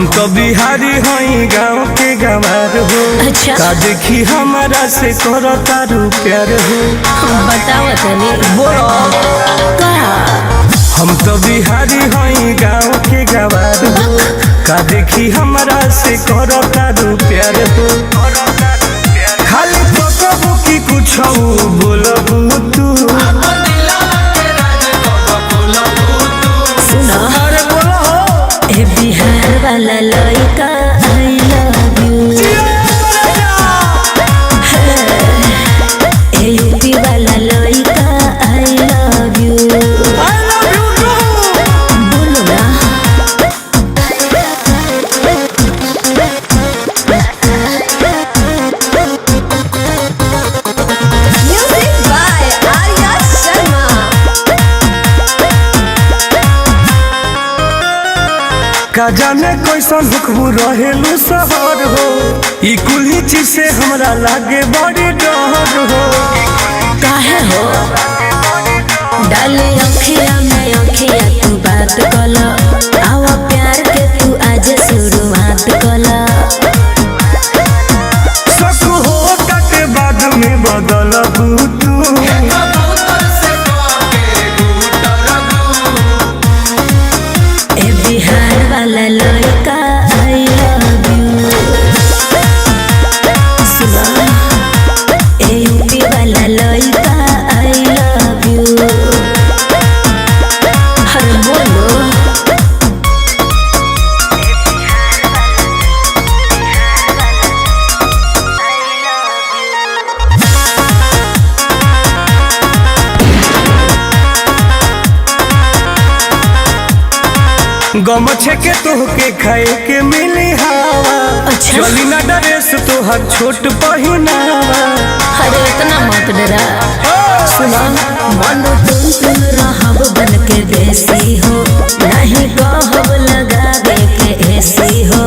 हम तो बिहारी हई गाँव के गंवार हो। अच्छा। का देखी हमारा से करो तारू प्यार हो। बताओ तनी बोलो हम तो बिहारी हई गाँव के गंवार हो। का देखी हमारा से करो तारू प्यार हो। खाली तो कबू की कुछ बोलबू तू सुना ए बिहार वाला लड़का I love you, A UP वाला लड़का आई लव यू, बोलो ना म्यूजिक बाय आर्या शर्मा। का जाने कैसन हुक्म रहेलू शहर हो। ई कुली चीज से हमरा लागे बड़ी डर हो। काहे हो डाले अखिया में अखिया तू बात कला, आवा प्यार के तू आज शुरुआत कला। शक हो के बाद में बदलबू तू ए बिहार वाला लड़का आई लव यू, सुना ए यूपी वाला लड़का आई लव यू, हर बोलो गमछे के तोहके खाए के मिली हवा। अच्छा। चली ना ड्रेस तोहर छोट पहिनावा। अरे इतना मत डरा, सुना मनो तुम रहब बन के देसी हो, नहीं कहब लगावे के ऐसी हो।